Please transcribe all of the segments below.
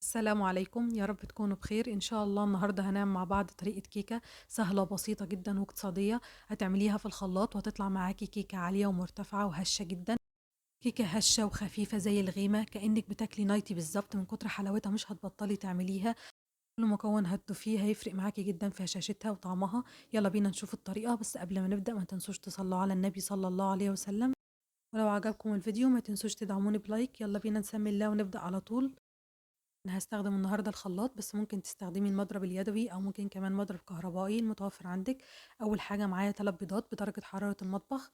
السلام عليكم، يا رب تكونوا بخير. إن شاء الله النهاردة هنعمل مع بعض طريقة كيكة سهلة وبسيطة جدا واقتصادية. هتعمليها في الخلاط وهتطلع معاكي كيكة عالية ومرتفعة وهشة جدا. كيكة هشة وخفيفة زي الغيمة، كأنك بتاكلي نايتي بالظبط. من كتر حلاوتها مش هتبطلي تعمليها. كل مكون هتضيفيه هيفرق معاكي جدا في هشاشتها وطعمها. يلا بينا نشوف الطريقة، بس قبل ما نبدأ ما تنسوش تصلوا على النبي صلى الله عليه وسلم. ولو عجبكم الفيديو ما تنسوش تدعموني بلايك. يلا بينا نسمي الله ونبدأ على طول. أنا هاستخدم النهاردة الخلاط، بس ممكن تستخدمي المضرب اليدوي أو ممكن كمان مضرب كهربائي المتوفر عندك. أول حاجة معايا 3 بيضات بدرجة حرارة المطبخ،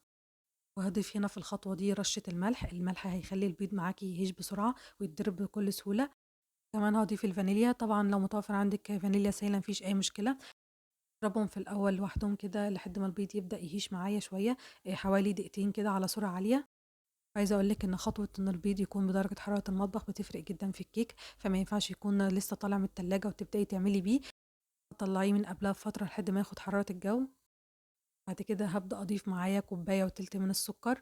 وهضيف هنا في الخطوة دي رشة الملح. الملح هيخلي البيض معاكي يهيش بسرعة ويتضرب بكل سهولة. كمان هضيف الفانيليا، طبعا لو متوفر عندك فانيليا سايلة مفيش أي مشكلة. اضربهم في الأول لوحدهم كده لحد ما البيض يبدأ يهيش معايا شوية، حوالي دقيقتين كده على سرعة عالية. عايزة أقول لِك إن خطوة إن البيض يكون بدرجة حرارة المطبخ بتفرق جدًا في الكيك، فما ينفعش يكون لسه طالع من التلاجة وتبدئي تعملي بيه. طلّعيه من قبلها بفترة لحد ما ياخد حرارة الجو. بعد كده هابدأ أضيف معايا كوباية وتلت من السكر.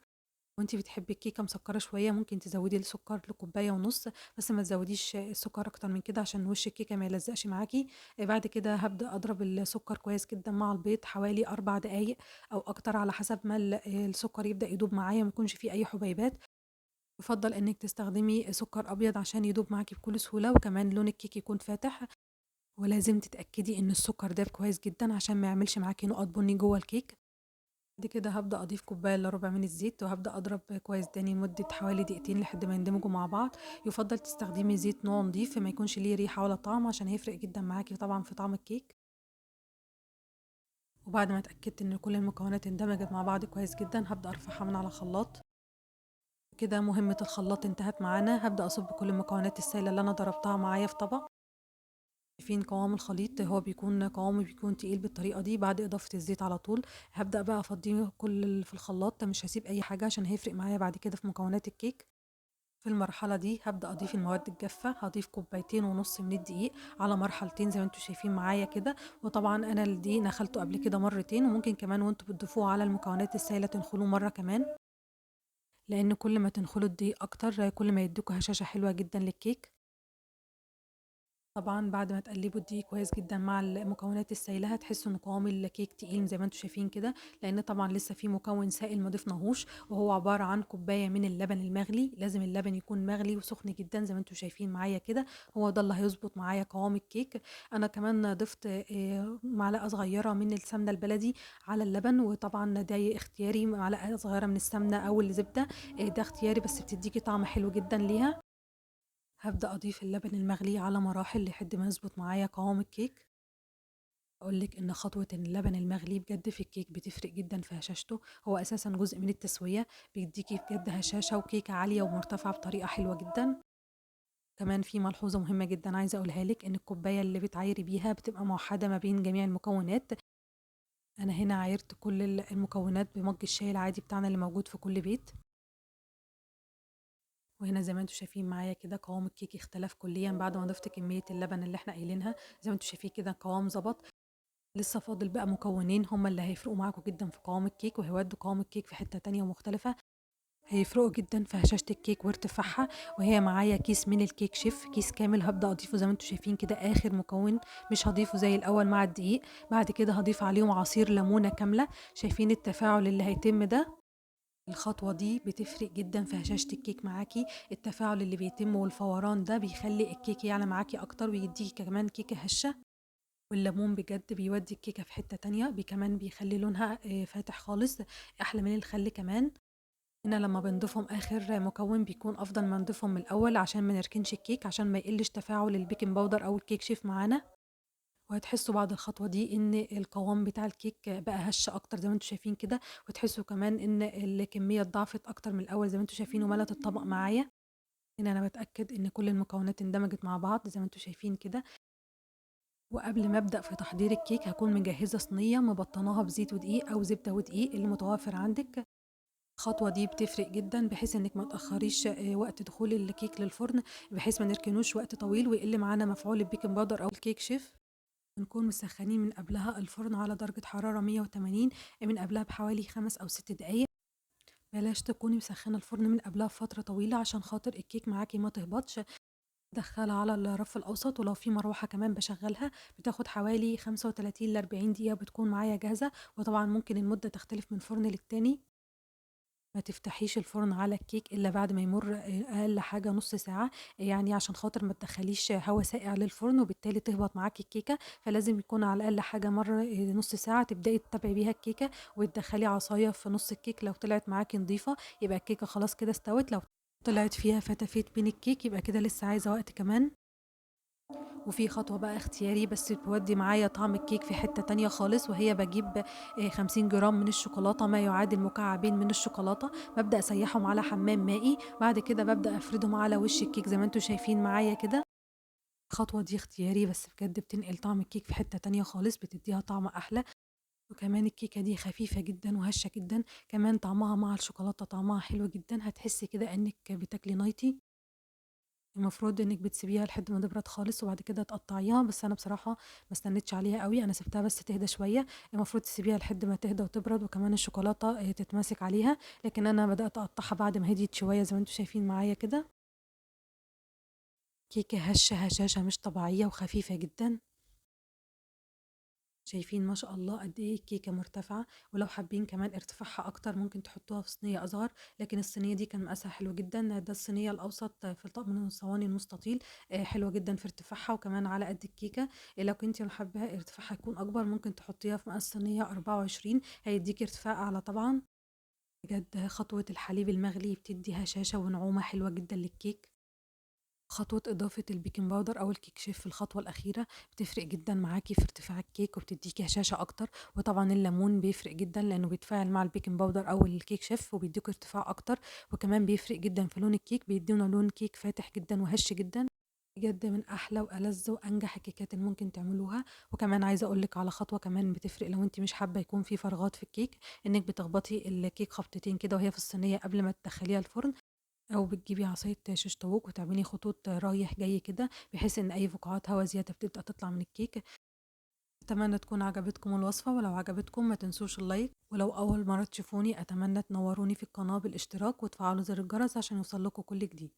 لو أنتِ بتحبي الكيكة مسكرة شوية ممكن تزودي السكر لكوباية ونص، بس ما تزوديش السكر أكتر من كده عشان وش الكيكة ما يلزقش معاكِ. بعد كده هابدأ أضرب السكر كويس جدًا مع البيض حوالي 4 دقايق أو أكتر على حسب ما السكر يبدأ يدوب معايا، ما يكونش فيه أي حبيبات. يُفضّل إنِّك تستخدمي سُكّر أبيض عشان يدوب معاكِ بكل سهولة، وكمان لون الكيك يكون فاتح. ولازم تتأكدي إن السُكّر داب كويس جدًا عشان ما يعملش معاكِ نقط بُني جوّه الكيك. بعد كده هابدأ أضيف كوباية إلا ربع من الزيت، وهابدأ أضرب كويس تاني لمدة حوالي دقيقتين لحد ما يندمجوا مع بعض. يُفضّل تستخدمي زيت نوع نضيف ما يكونش ليه ريحة ولا طعم عشان هيفرق جدًا معاكِ طبعًا في طعم الكيك. وبعد ما اتأكدت إن كل المكونات اندمجت مع بعض كويس جدًا، هابدأ أرفعها من على الخلاط. كده مهمة الخلاط انتهت معانا. هابدأ أصُب كل المكونات السايلة اللي أنا ضربتها معايا في طبق. شايفين قوام الخليط هو قوامه بيكون تقيل بالطريقة دي بعد إضافة الزيت على طول. هابدأ بقى أفضّيه كل اللي في الخلاط، مش هاسيب أي حاجة عشان هيفرق معايا بعد كده في مكونات الكيك. في المرحلة دي هابدأ أضيف المواد الجافة، هاضيف كوبايتين ونُص من الدقيق على مرحلتين زي ما أنتم شايفين معايا كده. وطبعًا أنا الدقيق نخلته قبل كده مرتين، وممكن كمان وأنتم بتضيفوه على المكونات السايلة تنخلوه مرة كمان، لإن كل ما تنخلوا الدقيق أكتر كل ما يدّيكوا هشاشة حلوة جدًا للكيك. طبعًا بعد ما تقلّبوا الدقيق كويس جدًا مع المكونات السايلة هتحسّوا إن قوام الكيك تقيل زي ما أنتم شايفين كده، لإن طبعًا لسه في مكون سائل ما ضفناهوش، وهو عبارة عن كوباية من اللبن المغلي. لازم اللبن يكون مغلي وسخن جدًا زي ما أنتم شايفين معايا كده، هو ده اللي هيضبط معايا قوام الكيك. أنا كمان ضفت معلقة صغيرة من السمنة البلدي على اللبن، وطبعًا ده اختياري، معلقة صغيرة من السمنة أو الزبدة، ده اختياري بس بتدّيكِ طعم حلو جدًا ليها. هابدأ أضيف اللبن المغلي على مراحل لحد ما يضبط معايا قوام الكيك. أقول لِك إن خطوة إن اللبن المغلي بجد في الكيك بتفرق جدًا في هشاشته، هو أساسًا جزء من التسوية، بيدّيكِ بجد هشاشة وكيكة عالية ومرتفعة بطريقة حلوة جدًا. كمان في ملحوظة مهمة جدًا عايزة أقولها لِك، إن الكوباية اللي بتعايري بيها بتبقى موحدة ما بين جميع المكونات. أنا هنا عايرت كل المكونات بمَج الشاي العادي بتاعنا اللي موجود في كل بيت. وهنا زي ما أنتم شايفين معايا كده قوام الكيك اختلف كليًا بعد ما ضفت كمية اللبن اللي إحنا قايلينها. زي ما أنتم شايفين كده القوام ضبط. لسه فاضل بقى مكونين هم اللي هيفرقوا معاكم جدًا في قوام الكيك، وهيودّوا قوام الكيك في حتة تانية ومختلفة. هيفرقوا جدًا في هشاشة الكيك وارتفاعها. وهي معايا كيس من الكيك شيف، كيس كامل هابدأ أضيفه زي ما أنتم شايفين كده آخر مكون، مش هاضيفه زي الأول مع الدقيق. بعد كده هاضيف عليهم عصير ليمونة كاملة. شايفين التفاعل اللي هيتم ده؟ الخطوة دي بتفرق جدًا في هشاشة الكيك معاكِ. التفاعل اللي بيتم والفوران ده بيخلّي الكيك يعلى معاكِ أكتر ويدّيكِ كمان كيكة هشة. والليمون بجد بيودّي الكيكة في حتّة تانية، كمان بيخلّي لونها فاتح خالص، أحلى من الخل كمان. هنا لمّا بنضيفهم آخر مكون بيكون أفضل ما نضيفهم من الأول عشان ما نركنش الكيك، عشان ما يقلّش تفاعل البيكنج باودر أو الكيك شيف معانا. وهتحسّوا بعد الخطوة دي إن القوام بتاع الكيك بقى هَش أكتر زي ما أنتم شايفين كده. وتحسّوا كمان إن الكمية اتضاعفت أكتر من الأول زي ما أنتم شايفين وملت الطبق معايا. هنا أنا باتأكد إن كل المكونات اندمجت مع بعض زي ما أنتم شايفين كده. وقبل ما أبدأ في تحضير الكيك هاكون مجهزة صينية مبطناها بزيت ودقيق أو زبدة ودقيق اللي متوفر عندك. الخطوة دي بتفرق جدًا بحيث إنِك ما تأخريش وقت دخول الكيك للفرن، بحيث ما نركنوش وقت طويل ويقل معانا مفعول البيكنج باودر أو الكيك شيف. ونكون مسخنين من قبلها الفرن على درجة حرارة 180 من قبلها بحوالي 5 أو 6 دقايق. بلاش تكوني مسخنة الفرن من قبلها بفترة طويلة عشان خاطر الكيك معاكِ ما تهبطش. بادخّلها على الرف الأوسط، ولو في مروحة كمان باشغّلها، بتاخد حوالي 35 ل40 دقيقة بتكون معايا جاهزة، وطبعًا ممكن المدة تختلف من فرن للتاني. ما تفتحيش الفرن على الكيك إلا بعد ما يمُر أقل حاجة نُص ساعة، يعني عشان خاطر ما تدخّليش هوا ساقع للفرن وبالتالي تهبط معاكِ الكيكة، فلازم يكون على الأقل حاجة مَر نُص ساعة تبدئي تتابعي بيها الكيكة، وتدخّلي عصاية في نُص الكيك لو طلعت معاكِ نضيفة يبقى الكيكة خلاص كده استوت، لو طلعت فيها فتافيت بين الكيك يبقى كده لسه عايزة وقت كمان. وفي خطوة بقى اختياري بس بتودّي معايا طعم الكيك في حتّة تانية خالص، وهي باجيب 50 جرام من الشوكولاتة ما يعادل مكعبين من الشوكولاتة، بابدأ أسيّحهم على حمّام مائي، بعد كده بابدأ أفردهم على وش الكيك زي ما أنتم شايفين معايا كده. الخطوة دي اختياري بس بجد بتنقل طعم الكيك في حتّة تانية خالص، بتدّيها طعم أحلى، وكمان الكيكة دي خفيفة جدًا وهشة جدًا، كمان طعمها مع الشوكولاتة طعمها حلو جدًا، هتحسّي كده إنِّك بتاكلي نايتي. المفروض إنِّك بتسيبيها لحد ما تبرد خالص وبعد كده تقطّعيها، بس أنا بصراحة ما استنيتش عليها أوي، أنا سِبتها بس تهدى شوية، المفروض تسيبيها لحد ما تهدى وتبرد وكمان الشوكولاتة تتماسك عليها، لكن أنا بدأت أقطّعها بعد ما هديت شوية زي ما أنتم شايفين معايا كده. كيكة هشة هشاشة مش طبيعية وخفيفة جدًا. شايفين ما شاء الله قد إيه الكيكة مرتفعة، ولو حابين كمان ارتفاعها أكتر ممكن تحطوها في صينية أصغر، لكن الصينية دي كان مقاسها حلو جدًا، ده الصينية الأوسط في من الصواني المستطيل، حلوة جدًا في ارتفاعها وكمان على قد الكيكة، لو كنتِ حاباها ارتفاعها يكون أكبر ممكن تحطيها في مقاس صينية 24 هيديكِ ارتفاع أعلى طبعًا. بجد خطوة الحليب المغلي بتدّي هشاشة ونعومة حلوة جدًا للكيك. خطوة إضافة البيكنج باودر أو الكيك شيف في الخطوة الأخيرة بتفرق جدًا معاكِ في ارتفاع الكيك وبتدّيكِ هشاشة أكتر، وطبعًا الليمون بيفرق جدًا لإنه بيتفاعل مع البيكنج باودر أو الكيك شيف وبيدّيكوا ارتفاع أكتر، وكمان بيفرق جدًا في لون الكيك بيدّينا لون كيك فاتح جدًا وهش جدًا، بجد من أحلى وألذ وأنجح الكيكات اللي ممكن تعملوها، وكمان عايزة أقول لِك على خطوة كمان بتفرق لو أنتِ مش حابة يكون في فراغات في الكيك، إنِّك بتخبطي الكيك خبطتين كده وهي في الصينية قبل ما تدخّليها الفرن. أو بتجيبي عصاية شيش طاووق وتعملي خطوط رايح جاي كده، بحيث إن أي فقاعات هوا زيادة بتبدأ تطلع من الكيك. أتمنى تكون عجبتكم الوصفة، ولو عجبتكم ما تنسوش اللايك، ولو أول مرة تشوفوني أتمنى تنوروني في القناة بالاشتراك وتفعلوا زر الجرس عشان يوصل لكم كل جديد.